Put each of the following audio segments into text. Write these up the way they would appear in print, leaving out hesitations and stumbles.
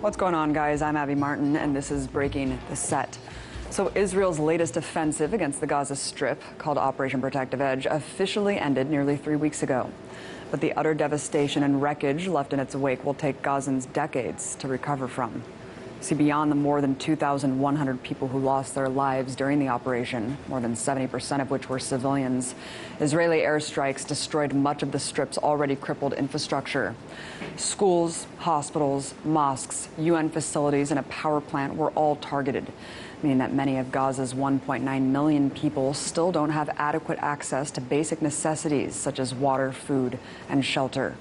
What's going on, guys? I'm Abby Martin, and this is Breaking the Set. So Israel's latest offensive against the Gaza Strip, called Operation Protective Edge, officially ended nearly 3 weeks ago. But the utter devastation and wreckage left in its wake will take Gazans decades to recover from. See, beyond the more than 2,100 people who lost their lives during the operation, more than 70% of which were civilians, Israeli airstrikes destroyed much of the Strip's already crippled infrastructure. Schools, hospitals, mosques, UN facilities, and a power plant were all targeted, meaning that many of Gaza's 1.9 million people still don't have adequate access to basic necessities such as water, food, and shelter.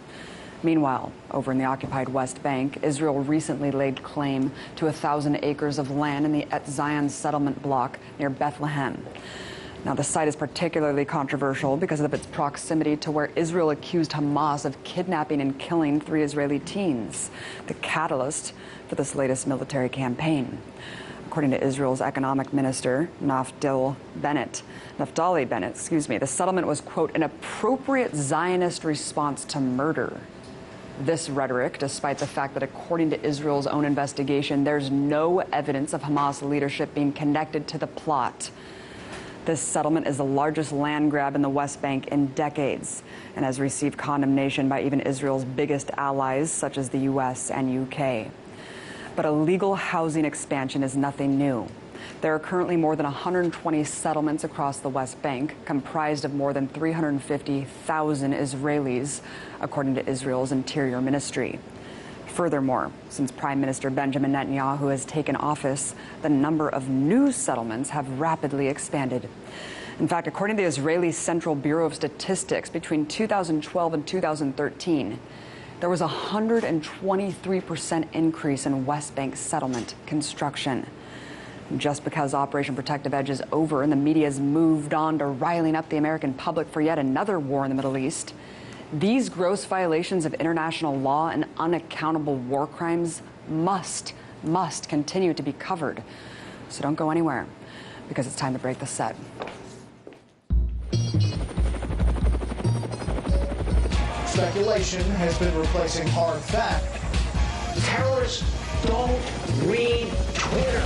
Meanwhile, over in the occupied West Bank, Israel recently laid claim to 1,000 acres of land in the Zion settlement block near Bethlehem. Now, the site is particularly controversial because of its proximity to where Israel accused Hamas of kidnapping and killing 3 Israeli teens, the catalyst for this latest military campaign. According to Israel's economic minister, Naftali Bennett, the settlement was, quote, an appropriate Zionist response to murder. This rhetoric, despite the fact that according to Israel's own investigation, there's no evidence of Hamas leadership being connected to the plot. This settlement is the largest land grab in the West Bank in decades and has received condemnation by even Israel's biggest allies, such as the US and UK. But illegal housing expansion is nothing new. There are currently more than 120 settlements across the West Bank, comprised of more than 350,000 Israelis, according to Israel's Interior Ministry. Furthermore, since Prime Minister Benjamin Netanyahu has taken office, the number of new settlements have rapidly expanded. In fact, according to the Israeli Central Bureau of Statistics, between 2012 and 2013, there was a 123% increase in West Bank settlement construction. Just because Operation Protective Edge is over and the media has moved on to riling up the American public for yet another war in the Middle East, these gross violations of international law and unaccountable war crimes must continue to be covered. So don't go anywhere, because it's time to break the set. Speculation has been replacing hard fact. Terrorists don't read Twitter.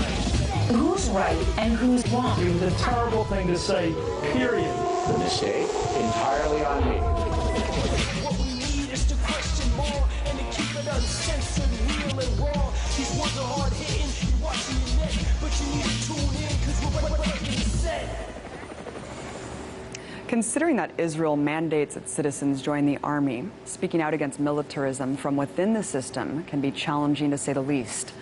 Who's right and who's wrong? It was a terrible thing to say, period. The mistake entirely on me. What we need is to question more and to keep it uncensored, real and raw. These words are hard hitting, you're watching your neck, but you need to tune in because we're breaking the set. Considering that Israel mandates its citizens join the army, speaking out against militarism from within the system can be challenging, to say the least.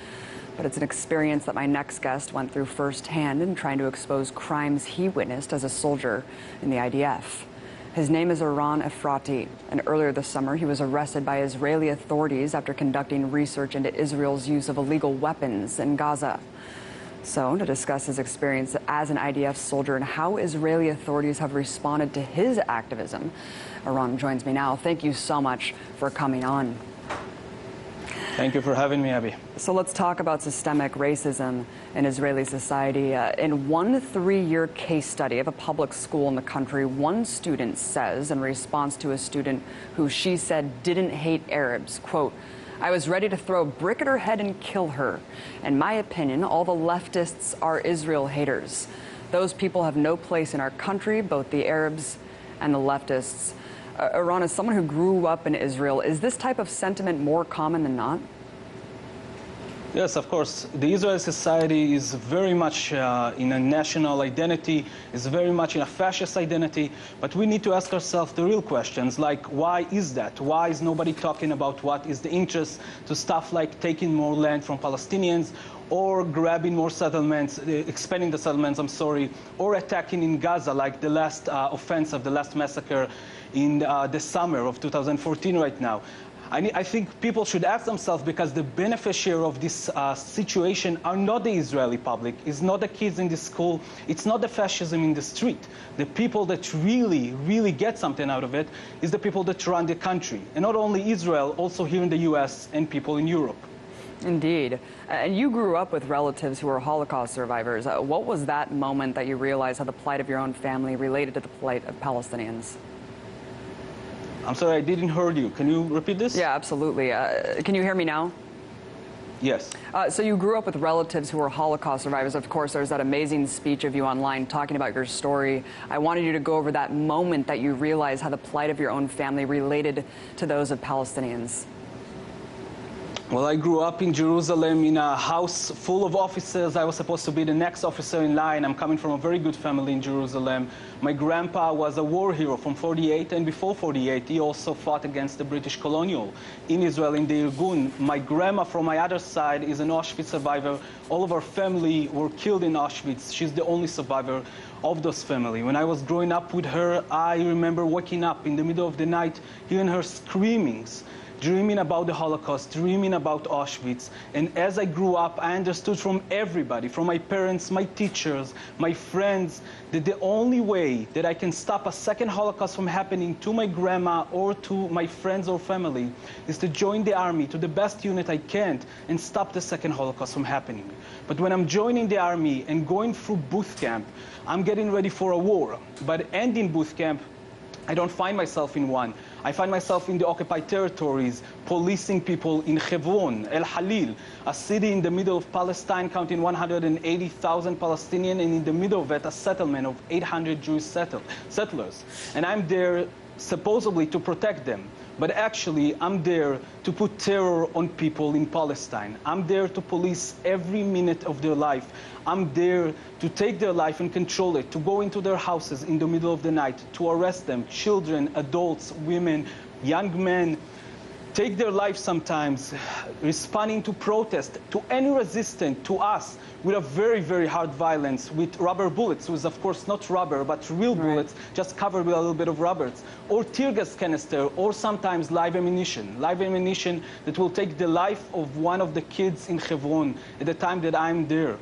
But it's an experience that my next guest went through firsthand in trying to expose crimes he witnessed as a soldier in the IDF. His name is Eran Efrati, and earlier this summer he was arrested by Israeli authorities after conducting research into Israel's use of illegal weapons in Gaza. So, to discuss his experience as an IDF soldier and how Israeli authorities have responded to his activism, Eran joins me now. Thank you so much for coming on. Thank you for having me, Abby. So let's talk about systemic racism in Israeli society. In one 3-year case study of a public school in the country, one student says, in response to a student who she said didn't hate Arabs, quote, "I was ready to throw a brick at her head and kill her. In my opinion, all the leftists are Israel haters. Those people have no place in our country, both the Arabs and the leftists." Eran, as someone who grew up in Israel, is this type of sentiment more common than not? Yes, of course. The Israeli society is very much in a national identity, is very much in a fascist identity, but we need to ask ourselves the real questions, like why is that? Why is nobody talking about what is the interest to stuff like taking more land from Palestinians, or grabbing more settlements, expanding the settlements, or attacking in Gaza, like the last offensive, the last massacre in the summer of 2014 right now. I think people should ask themselves, because the beneficiary of this situation are not the Israeli public, it's not the kids in the school, it's not the fascism in the street. The people that really get something out of it is the people that run the country. And not only Israel, also here in the US and people in Europe. Indeed. And you grew up with relatives who were Holocaust survivors. What was that moment that you realized how the plight of your own family related to the plight of Palestinians? I'm sorry, I didn't hear you. Can you repeat this? Yeah, absolutely. Can you hear me now? Yes. So you grew up with relatives who were Holocaust survivors. Of course, there's that amazing speech of you online talking about your story. I wanted you to go over that moment that you realized how the plight of your own family related to those of Palestinians. Well, I grew up in Jerusalem in a house full of officers. I was supposed to be the next officer in line. I'm coming from a very good family in Jerusalem. My grandpa was a war hero from 48, and before 48, he also fought against the British colonial in Israel in the Irgun. My grandma from my other side is an Auschwitz survivor. All of our family were killed in Auschwitz. She's the only survivor of those family. When I was growing up with her, I remember waking up in the middle of the night, hearing her screamings, dreaming about the Holocaust, dreaming about Auschwitz. And as I grew up, I understood from everybody, from my parents, my teachers, my friends, that the only way that I can stop a second Holocaust from happening to my grandma or to my friends or family is to join the army to the best unit I can and stop the second Holocaust from happening. But when I'm joining the army and going through boot camp, I'm getting ready for a war. But ending boot camp, I don't find myself in one. I find myself in the occupied territories, policing people in Hebron, El Halil, a city in the middle of Palestine counting 180,000 Palestinians, and in the middle of it, a settlement of 800 Jewish settlers. And I'm there supposedly to protect them. But actually, I'm there to put terror on people in Palestine. I'm there to police every minute of their life. I'm there to take their life and control it, to go into their houses in the middle of the night, to arrest them, children, adults, women, young men, take their lives sometimes, responding to protest, to any resistance to us with a very, very hard violence, with rubber bullets, which of course not rubber, but real bullets, just covered with a little bit of rubbers, or tear gas canister, or sometimes live ammunition that will take the life of one of the kids in Hebron at the time that I'm there.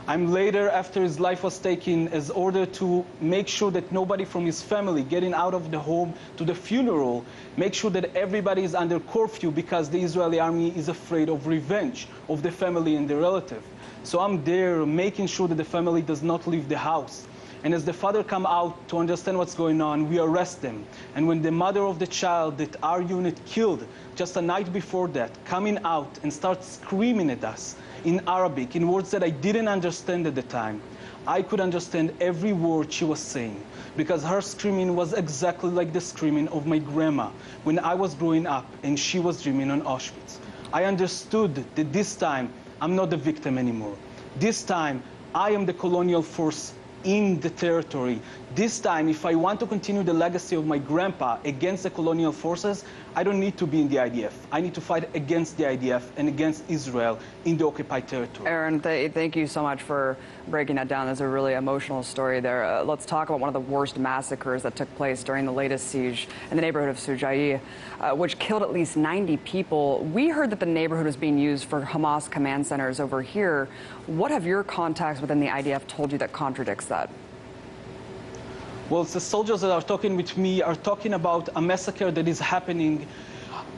I'm later, after his life was taken, as order to make sure that nobody from his family getting out of the home to the funeral, make sure that everybody is under curfew because the Israeli army is afraid of revenge of the family and the relative. So I'm there making sure that the family does not leave the house. And as the father come out to understand what's going on, we arrest them. And when the mother of the child that our unit killed just a night before that, coming out and starts screaming at us in Arabic, in words that I didn't understand at the time, I could understand every word she was saying, because her screaming was exactly like the screaming of my grandma when I was growing up and she was dreaming on Auschwitz. I understood that this time I'm not the victim anymore. This time I am the colonial force in the territory. This time, if I want to continue the legacy of my grandpa against the colonial forces, I don't need to be in the IDF. I need to fight against the IDF and against Israel in the occupied territory. Aaron, thank you so much for breaking that down. There's a really emotional story there. Let's talk about one of the worst massacres that took place during the latest siege in the neighborhood of Sujai, which killed at least 90 people. We heard that the neighborhood was being used for Hamas command centers over here. What have your contacts within the IDF told you that contradicts that? Well, the soldiers that are talking with me are talking about a massacre that is happening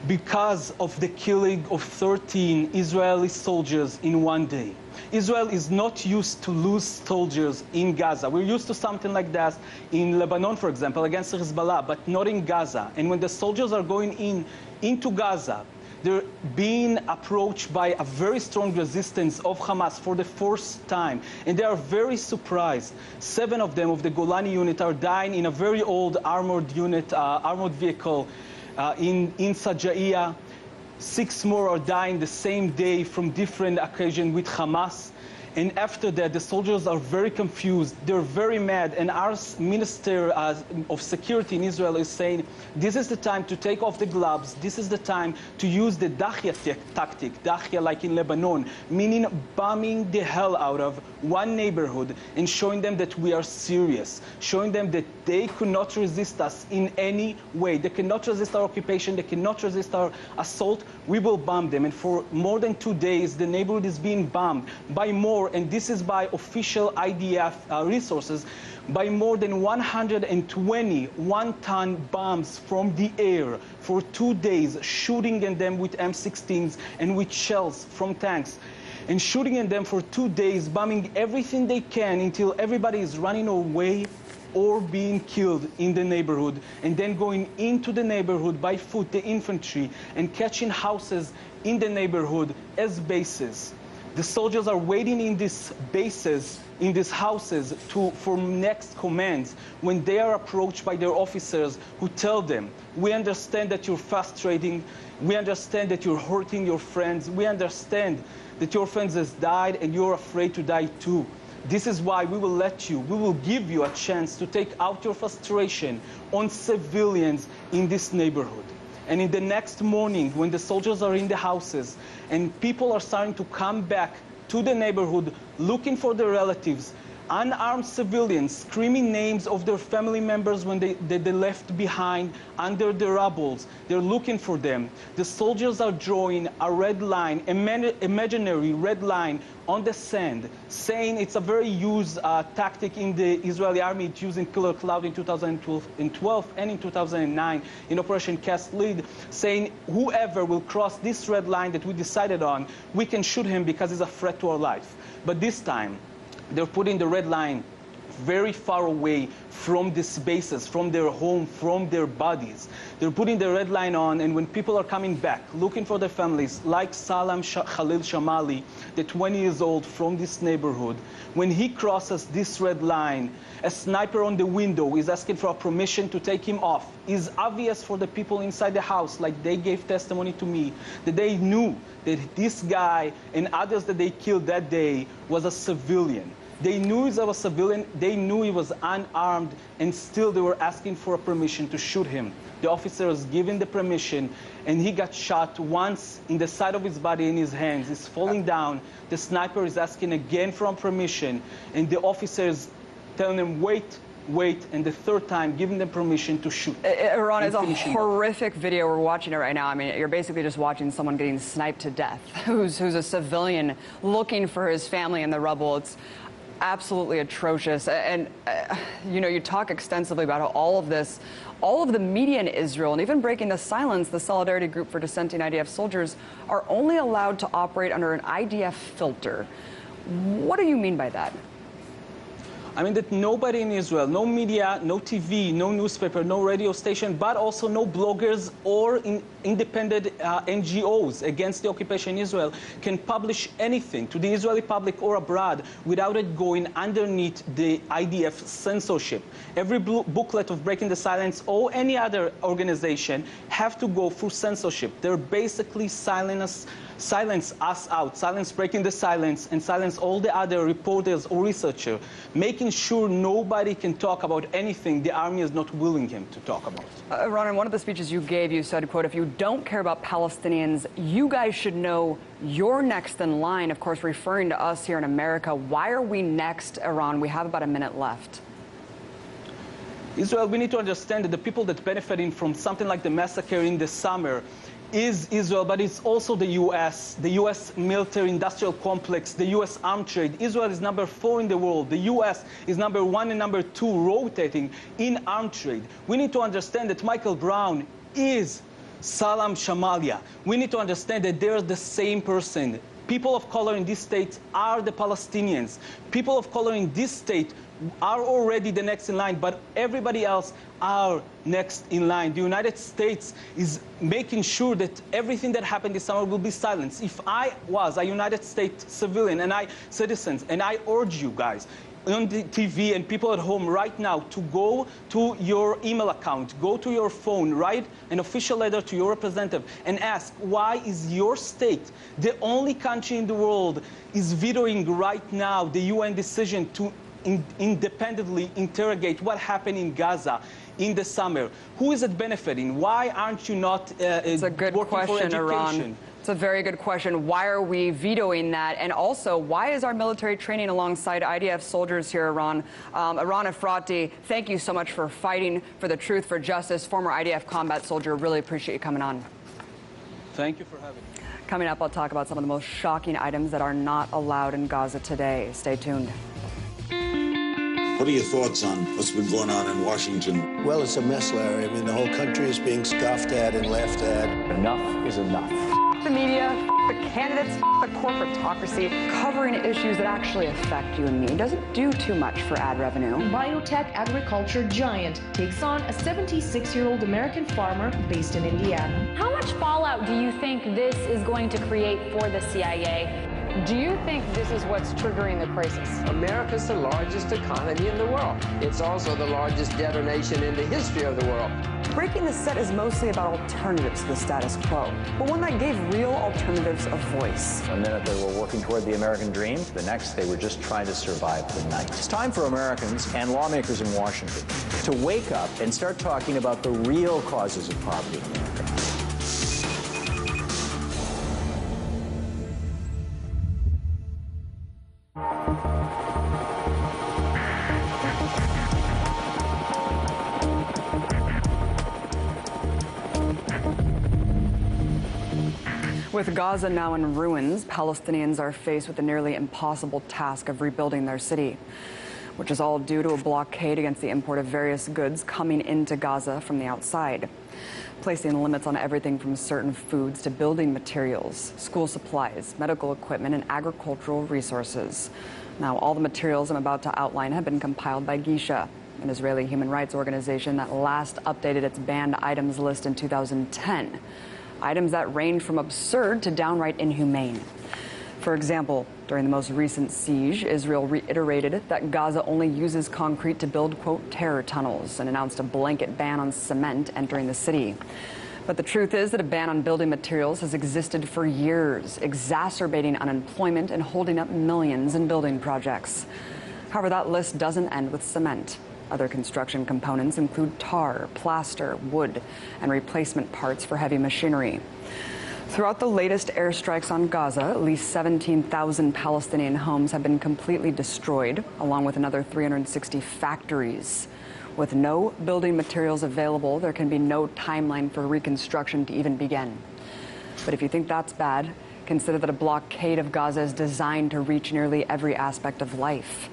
because of the killing of 13 Israeli soldiers in one day. Israel is not used to lose soldiers in Gaza. We're used to something like that in Lebanon, for example, against Hezbollah, but not in Gaza. And when the soldiers are going into Gaza, they're being approached by a very strong resistance of Hamas for the first time. And they are very surprised. 7 of them of the Golani unit are dying in a very old armored unit, armored vehicle in Sajaiya. 6 more are dying the same day from different occasions with Hamas. And after that, the soldiers are very confused. They're very mad. And our Minister of Security in Israel is saying, this is the time to take off the gloves. This is the time to use the dahya tactic, dahya like in Lebanon, meaning bombing the hell out of one neighborhood and showing them that we are serious, showing them that they could not resist us in any way. They cannot resist our occupation. They cannot resist our assault. We will bomb them. And for more than 2 days, the neighborhood is being bombed by more, and this is by official IDF resources, by more than 120 one-ton bombs from the air for 2 days, shooting at them with M16s and with shells from tanks, and shooting at them for 2 days, bombing everything they can until everybody is running away or being killed in the neighborhood, and then going into the neighborhood by foot, the infantry, and catching houses in the neighborhood as bases. The soldiers are waiting in these bases, in these houses, for next commands when they are approached by their officers who tell them, we understand that you're frustrating, we understand that you're hurting your friends, we understand that your friends has died and you're afraid to die too. This is why we will we will give you a chance to take out your frustration on civilians in this neighborhood. And in the next morning, when the soldiers are in the houses and people are starting to come back to the neighborhood looking for their relatives, unarmed civilians screaming names of their family members when they left behind under the rubbles. They're looking for them. The soldiers are drawing a red line, imaginary red line on the sand, saying it's a very used tactic in the Israeli army. It's used in Killer Cloud in 2012 and in 2009 in Operation Cast Lead, saying whoever will cross this red line that we decided on, we can shoot him because he's a threat to our life. But this time, they're putting the red line very far away from these bases, from their home, from their bodies. They're putting the red line on, and when people are coming back, looking for their families, like Salam Khalil Shamali, the 20 years old from this neighborhood, when he crosses this red line, a sniper on the window is asking for permission to take him off. It's obvious for the people inside the house, like they gave testimony to me, that they knew that this guy and others that they killed that day was a civilian. They knew he was a civilian, they knew he was unarmed, and still they were asking for a permission to shoot him. The officer was given the permission, and he got shot once in the side of his body, in his hands. He's falling down. The sniper is asking again for permission, and the officers telling him, wait, and the third time giving them permission to shoot. Iran, is a horrific video. We're watching it right now. I mean, you're basically just watching someone getting sniped to death, who's a civilian looking for his family in the rubble. It's absolutely atrocious. And you know, you talk extensively about how all of the media in Israel, and even breaking the silence, the Solidarity Group for Dissenting IDF Soldiers, are only allowed to operate under an IDF filter. What do you mean by that? I mean that nobody in Israel, no media, no TV, no newspaper, no radio station, but also no bloggers or independent NGOs against the occupation in Israel can publish anything to the Israeli public or abroad without it going underneath the IDF censorship. Every booklet of Breaking the Silence or any other organization have to go through censorship. They're basically silence us out, silence Breaking the Silence, and silence all the other reporters or researchers, making sure nobody can talk about anything the army is not willing him to talk about. Ron, in one of the speeches you gave, you said, quote, if you don't care about Palestinians, you guys should know you're next in line, of course, referring to us here in America. Why are we next, Iran? We have about a minute left. Israel, we need to understand that the people that benefiting from something like the massacre in the summer is Israel, but it's also the U.S. military-industrial complex, the U.S. arms trade. Israel is number 4 in the world. The U.S. is number 1 and number 2 rotating in arms trade. We need to understand that Michael Brown is Salam Shamalia. We need to understand that they're the same person. People of color in this state are the Palestinians. People of color in this state are already the next in line, but everybody else are next in line. The United States is making sure that everything that happened this summer will be silenced. If I was a United States civilian and citizens, and I urge you guys on the TV and people at home right now to go to your email account, go to your phone, write an official letter to your representative and ask, why is your state the only country in the world is vetoing right now the UN decision to independently interrogate what happened in Gaza in the summer? Who is it benefiting? Why aren't you not It's a good question, Iran. It's a very good question. Why are we vetoing that? And also, why is our military training alongside IDF soldiers here, Iran? Iran Efrati, thank you so much for fighting for the truth, for justice. Former IDF combat soldier, really appreciate you coming on. Thank you for having me. Coming up, I'll talk about some of the most shocking items that are not allowed in Gaza today. Stay tuned. What are your thoughts on what's been going on in Washington? Well, it's a mess, Larry. I mean, the whole country is being scoffed at and laughed at. Enough is enough. the media, the candidates, the corporatocracy. Covering issues that actually affect you and me doesn't do too much for ad revenue. Biotech agriculture giant takes on a 76-year-old American farmer based in Indiana. How much fallout do you think this is going to create for the CIA? Do you think this is what's triggering the crisis? America's the largest economy in the world. It's also the largest debtor nation in the history of the world. Breaking the Set is mostly about alternatives to the status quo, but one that gave real alternatives a voice. One minute they were working toward the American dream, the next they were just trying to survive the night. It's time for Americans and lawmakers in Washington to wake up and start talking about the real causes of poverty in America. With Gaza now in ruins, Palestinians are faced with the nearly impossible task of rebuilding their city, which is all due to a blockade against the import of various goods coming into Gaza from the outside, placing limits on everything from certain foods to building materials, school supplies, medical equipment, and agricultural resources. Now, all the materials I'm about to outline have been compiled by Gisha, an Israeli human rights organization that last updated its banned items list in 2010. Items that range from absurd to downright inhumane. For example, during the most recent siege, Israel reiterated that Gaza only uses concrete to build, quote, terror tunnels, and announced a blanket ban on cement entering the city. But the truth is that a ban on building materials has existed for years, exacerbating unemployment and holding up millions in building projects. However, that list doesn't end with cement. Other construction components include tar, plaster, wood, and replacement parts for heavy machinery. Throughout the latest airstrikes on Gaza, at least 17,000 Palestinian homes have been completely destroyed, along with another 360 factories. With no building materials available, there can be no timeline for reconstruction to even begin. But if you think that's bad, consider that a blockade of Gaza is designed to reach nearly every aspect of life.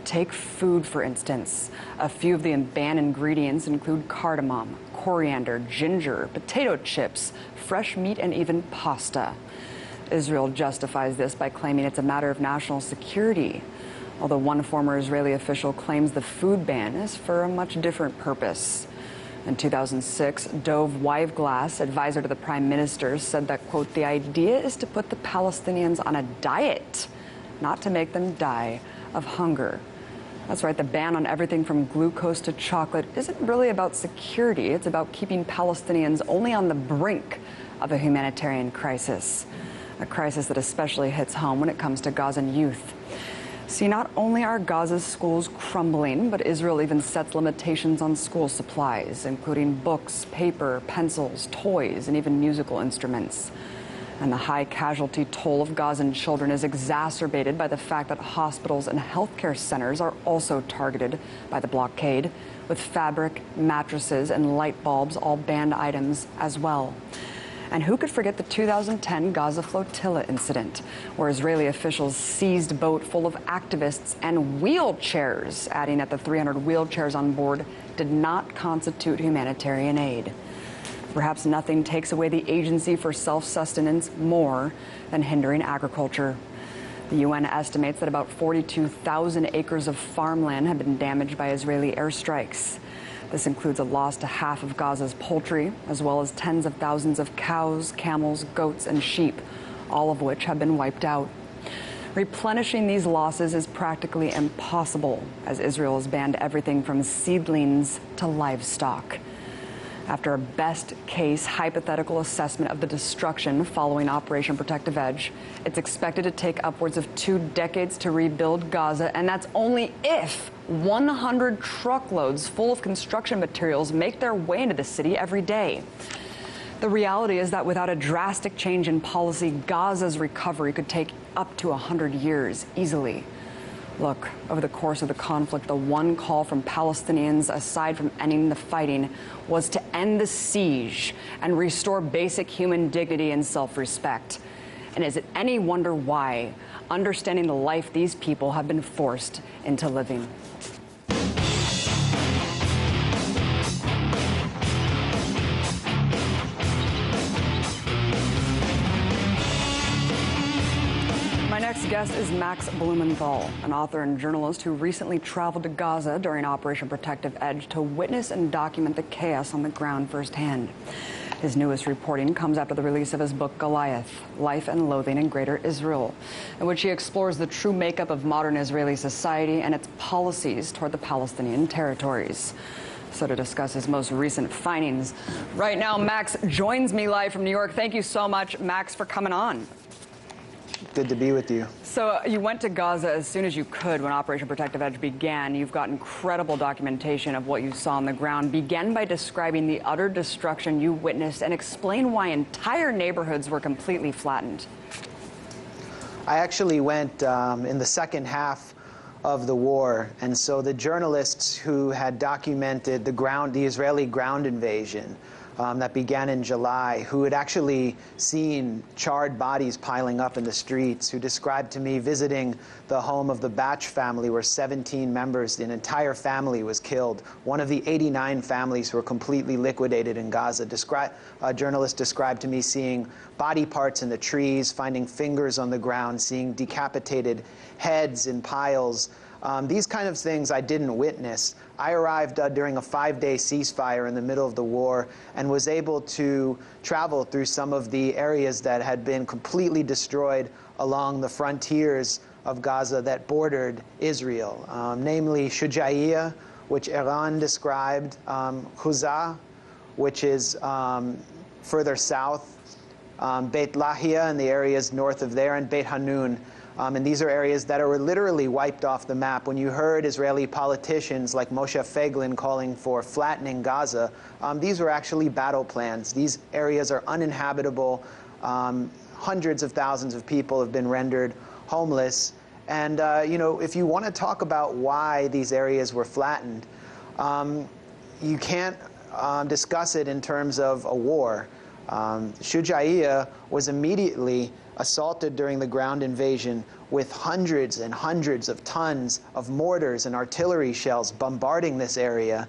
Take food, for instance. A few of the banned ingredients include cardamom, coriander, ginger, potato chips, fresh meat, and even pasta. Israel justifies this by claiming it's a matter of national security, although one former Israeli official claims the food ban is for a much different purpose. In 2006, Dov Weivglass, advisor to the prime minister, said that, quote, the idea is to put the Palestinians on a diet, not to make them die of hunger. That's right, the ban on everything from glucose to chocolate isn't really about security. It's about keeping Palestinians only on the brink of a humanitarian crisis, a crisis that especially hits home when it comes to Gazan youth. See, not only are Gaza's schools crumbling, but Israel even sets limitations on school supplies, including books, paper, pencils, toys, and even musical instruments. And the high casualty toll of Gazan children is exacerbated by the fact that hospitals and healthcare centers are also targeted by the blockade, with fabric, mattresses, and light bulbs all banned items as well. And who could forget the 2010 Gaza flotilla incident, where Israeli officials seized a boat full of activists and wheelchairs, adding that the 300 wheelchairs on board did not constitute humanitarian aid. Perhaps nothing takes away the agency for self-sustenance more than hindering agriculture. The UN estimates that about 42,000 acres of farmland have been damaged by Israeli airstrikes. This includes a loss to half of Gaza's poultry, as well as tens of thousands of cows, camels, goats, and sheep, all of which have been wiped out. Replenishing these losses is practically impossible, as Israel has banned everything from seedlings to livestock. After a best-case hypothetical assessment of the destruction following Operation Protective Edge, it's expected to take upwards of 2 decades to rebuild Gaza, and that's only if 100 truckloads full of construction materials make their way into the city every day. The reality is that without a drastic change in policy, Gaza's recovery could take up to 100 years easily. Look, over the course of the conflict, the one call from Palestinians, aside from ending the fighting, was to end the siege and restore basic human dignity and self-respect. And is it any wonder why, understanding the life these people have been forced into living? guest is Max Blumenthal, an author and journalist who recently traveled to Gaza during Operation Protective Edge to witness and document the chaos on the ground firsthand. His newest reporting comes after the release of his book Goliath, Life and Loathing in Greater Israel, in which he explores the true makeup of modern Israeli society and its policies toward the Palestinian territories. So to discuss his most recent findings, right now Max joins me live from New York. Thank you so much, Max, for coming on. Good to be with you. So you went to Gaza as soon as you could when Operation Protective Edge began. You've got incredible documentation of what you saw on the ground. Begin by describing the utter destruction you witnessed and explain why entire neighborhoods were completely flattened. I actually went in the second half of the war, and so the journalists who had documented the Israeli ground invasion that began in July, who had actually seen charred bodies piling up in the streets, who described to me visiting the home of the Batch family where 17 members, an entire family was killed. One of the 89 families who were completely liquidated in Gaza. A journalist described to me seeing body parts in the trees, finding fingers on the ground, seeing decapitated heads in piles. These kind of things I didn't witness. I arrived during a 5-day ceasefire in the middle of the war and was able to travel through some of the areas that had been completely destroyed along the frontiers of Gaza that bordered Israel, namely Shujaiya, which Iran described, Huzah, which is further south, Beit Lahia and the areas north of there, and Beit Hanun. And these are areas that are literally wiped off the map. When you heard Israeli politicians like Moshe Feiglin calling for flattening Gaza, these were actually battle plans. These areas are uninhabitable. Hundreds of thousands of people have been rendered homeless. And, you know, if you want to talk about why these areas were flattened, you can't discuss it in terms of a war. Shujaiya was immediately assaulted during the ground invasion with hundreds and hundreds of tons of mortars and artillery shells bombarding this area.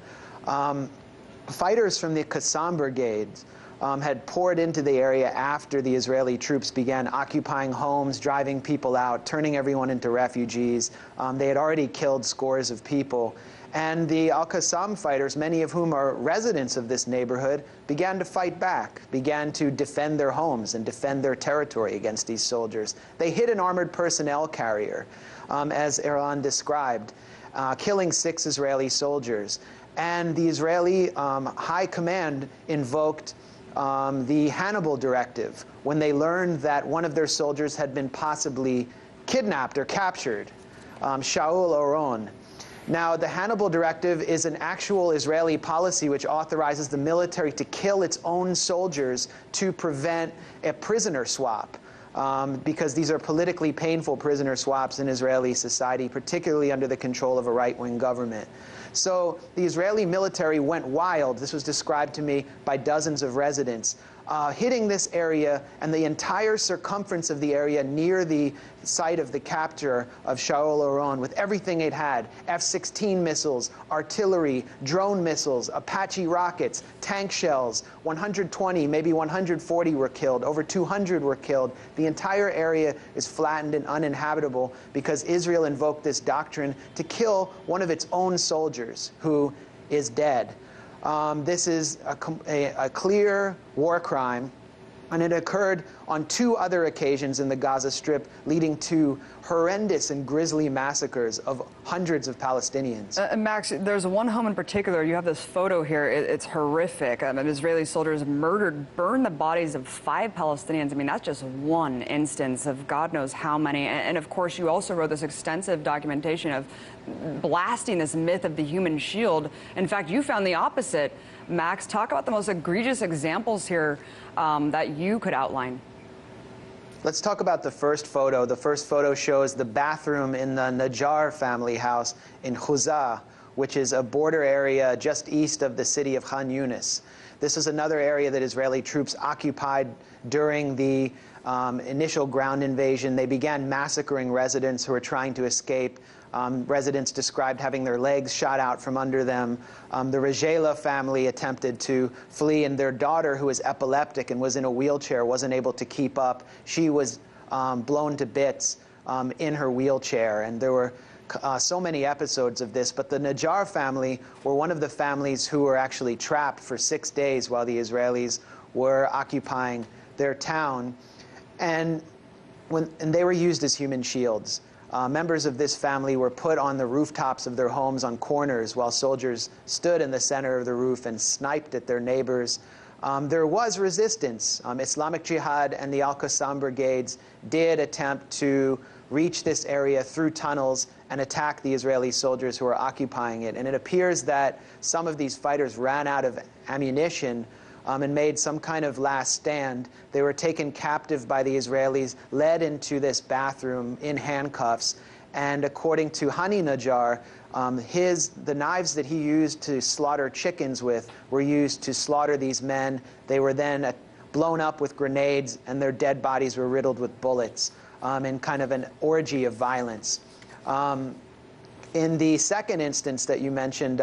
Fighters from the Qassam brigades had poured into the area after the Israeli troops began occupying homes, driving people out, turning everyone into refugees. They had already killed scores of people. And the Al-Qassam fighters, many of whom are residents of this neighborhood, began to fight back, began to defend their homes and defend their territory against these soldiers. They hit an armored personnel carrier, as Iran described, killing 6 Israeli soldiers. And the Israeli high command invoked the Hannibal Directive when they learned that one of their soldiers had been possibly kidnapped or captured, Shaul Oron. Now, the Hannibal Directive is an actual Israeli policy which authorizes the military to kill its own soldiers to prevent a prisoner swap, because these are politically painful prisoner swaps in Israeli society, particularly under the control of a right-wing government. So the Israeli military went wild. This was described to me by dozens of residents, hitting this area and the entire circumference of the area near the site of the capture of Shaul Oron with everything it had: F-16 missiles, artillery, drone missiles, Apache rockets, tank shells. 120, maybe 140 were killed. Over 200 were killed. The entire area is flattened and uninhabitable because Israel invoked this doctrine to kill one of its own soldiers who is dead. This is a clear war crime, and it occurred on 2 other occasions in the Gaza Strip, leading to horrendous and grisly massacres of hundreds of Palestinians. Max, there's one home in particular. You have this photo here. It's horrific. Israeli soldiers burned the bodies of 5 Palestinians. I mean, that's just one instance of God knows how many. And of course, you also wrote this extensive documentation of blasting this myth of the human shield. In fact, you found the opposite. Max, talk about the most egregious examples here that you could outline. Let's talk about the first photo. The first photo shows the bathroom in the Najjar family house in Huzah, which is a border area just east of the city of Khan Yunis. This is another area that Israeli troops occupied during the initial ground invasion. They began massacring residents who were trying to escape. Residents described having their legs shot out from under them. The Rebuil family attempted to flee, and their daughter, who was epileptic and was in a wheelchair, wasn't able to keep up. She was blown to bits in her wheelchair. And there were so many episodes of this, but the Najjar family were one of the families who were actually trapped for 6 days while the Israelis were occupying their town. And they were used as human shields. Members of this family were put on the rooftops of their homes on corners while soldiers stood in the center of the roof and sniped at their neighbors. There was resistance. Islamic Jihad and the Al-Qassam brigades did attempt to reach this area through tunnels and attack the Israeli soldiers who were occupying it. And it appears that some of these fighters ran out of ammunition and made some kind of last stand. They were taken captive by the Israelis, led into this bathroom in handcuffs, and according to Hani Najjar, the knives that he used to slaughter chickens with were used to slaughter these men. They were then blown up with grenades, and their dead bodies were riddled with bullets in kind of an orgy of violence. In the second instance that you mentioned,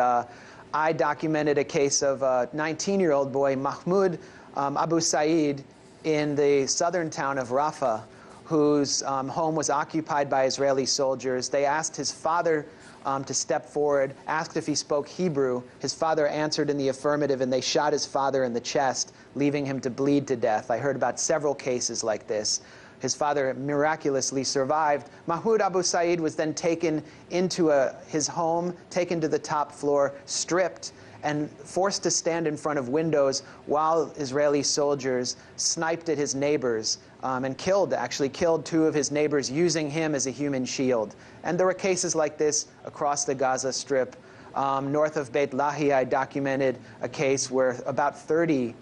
I documented a case of a 19-year-old boy, Mahmoud Abu Said, in the southern town of Rafah, whose home was occupied by Israeli soldiers. They asked his father to step forward, asked if he spoke Hebrew. His father answered in the affirmative, and they shot his father in the chest, leaving him to bleed to death. I heard about several cases like this. His father miraculously survived. Mahmoud Abu Said was then taken into his home, taken to the top floor, stripped, and forced to stand in front of windows while Israeli soldiers sniped at his neighbors and actually killed 2 of his neighbors using him as a human shield. And there were cases like this across the Gaza Strip. North of Beit Lahi, I documented a case where about 30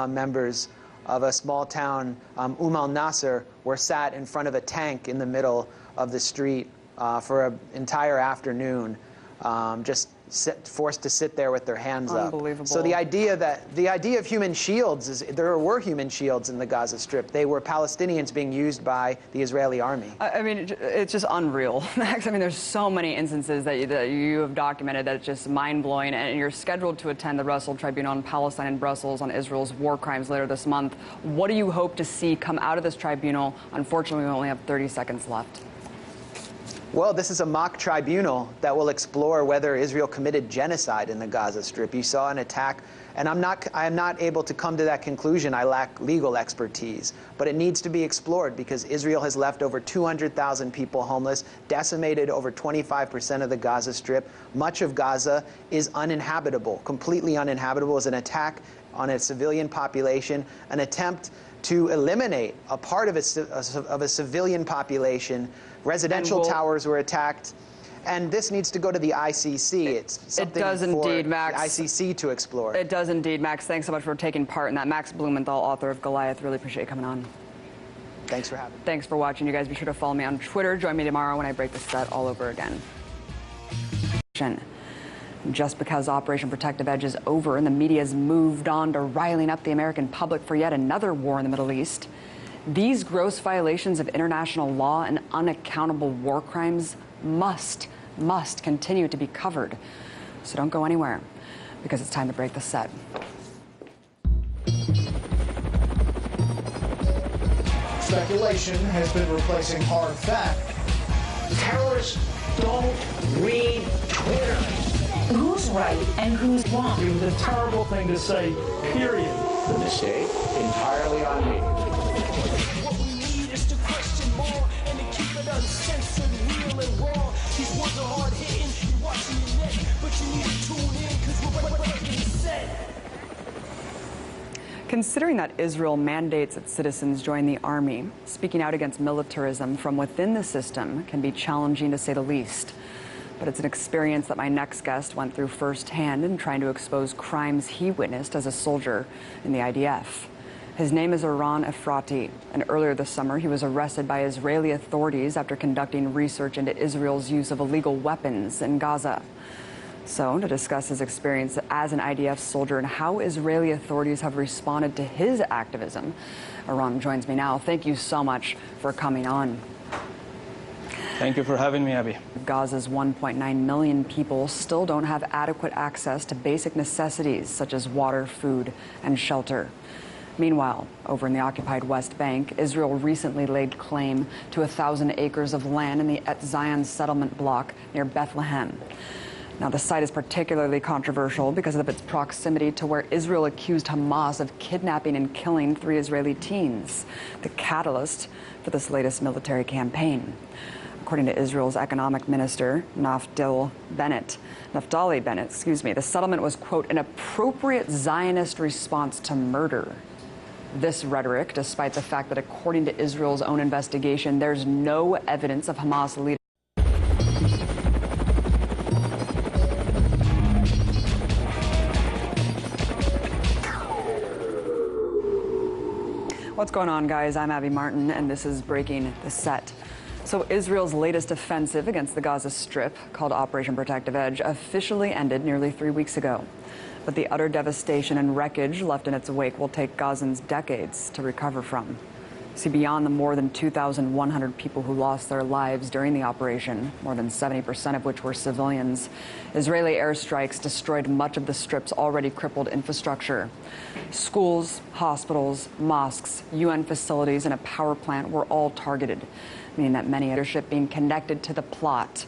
members of a small town, al-Nasr, were sat in front of a tank in the middle of the street for an entire afternoon, just forced to sit there with their hands up. Unbelievable. So the idea of human shields is there were human shields in the Gaza Strip. They were Palestinians being used by the Israeli army. I mean, it's just unreal. Max, I mean, there's so many instances that you have documented that it's just mind-blowing, and you're scheduled to attend the Russell Tribunal in Palestine and Brussels on Israel's war crimes later this month. What do you hope to see come out of this tribunal? Unfortunately, we only have 30 seconds left. Well, this is a mock tribunal that will explore whether Israel committed genocide in the Gaza Strip. You saw an attack, and I am not able to come to that conclusion. I lack legal expertise. But it needs to be explored because Israel has left over 200,000 people homeless, decimated over 25% of the Gaza Strip. Much of Gaza is uninhabitable, completely uninhabitable. As an attack on a civilian population, an attempt to eliminate a part of a civilian population. Residential towers were attacked, and this needs to go to the ICC. It's something for the ICC to explore. It does indeed, Max. Thanks so much for taking part in that. Max Blumenthal, author of Goliath. Really appreciate you coming on. Thanks for having me. Thanks for watching, you guys. Be sure to follow me on Twitter. Join me tomorrow when I break the set all over again. Just because Operation Protective Edge is over and the media's moved on to riling up the American public for yet another war in the Middle East, these gross violations of international law and unaccountable war crimes must continue to be covered. So don't go anywhere, because it's time to break the set. Speculation has been replacing hard fact. Terrorists don't read Twitter. Who's right and who's wrong? It was a terrible thing to say, period. The mistake entirely on me. What we need is to question more and to keep it uncensored, real and raw. These words are hard hitting, you're watching your neck, but you need to tune in because we're breaking the set. Considering that Israel mandates its citizens join the army, speaking out against militarism from within the system can be challenging to say the least. But it's an experience that my next guest went through firsthand in trying to expose crimes he witnessed as a soldier in the IDF. His name is Eran Efrati, and earlier this summer he was arrested by Israeli authorities after conducting research into Israel's use of illegal weapons in Gaza. So, to discuss his experience as an IDF soldier and how Israeli authorities have responded to his activism, Eran joins me now. Thank you so much for coming on. Thank you for having me, Abby. Gaza's 1.9 million people still don't have adequate access to basic necessities such as water, food, and shelter. Meanwhile, over in the occupied West Bank, Israel recently laid claim to 1,000 acres of land in the Zion settlement block near Bethlehem. Now, the site is particularly controversial because of its proximity to where Israel accused Hamas of kidnapping and killing 3 Israeli teens, the catalyst for this latest military campaign. According to Israel's economic minister, Naftali Bennett, the settlement was, quote, an appropriate Zionist response to murder. This rhetoric, despite the fact that according to Israel's own investigation, there's no evidence of Hamas leaders. What's going on, guys? I'm Abby Martin, and this is Breaking the Set. So Israel's latest offensive against the Gaza Strip, called Operation Protective Edge, officially ended nearly 3 weeks ago. But the utter devastation and wreckage left in its wake will take Gazans decades to recover from. See, beyond the more than 2,100 people who lost their lives during the operation, more than 70% of which were civilians, Israeli airstrikes destroyed much of the Strip's already crippled infrastructure. Schools, hospitals, mosques, UN facilities, and a power plant were all targeted, meaning that many leadership being connected to the plot.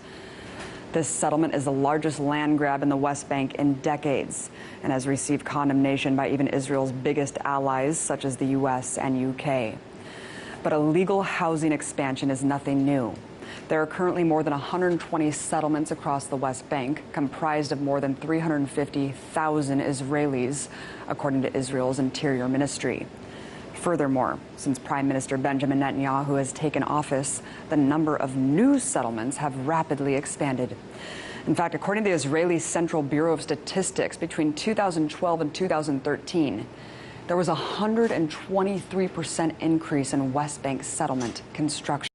This settlement is the largest land grab in the West Bank in decades and has received condemnation by even Israel's biggest allies, such as the US and UK. But illegal housing expansion is nothing new. There are currently more than 120 settlements across the West Bank, comprised of more than 350,000 Israelis, according to Israel's Interior Ministry. Furthermore, since Prime Minister Benjamin Netanyahu has taken office, the number of new settlements have rapidly expanded. In fact, according to the Israeli Central Bureau of Statistics, between 2012 and 2013, there was a 123% increase in West Bank settlement construction.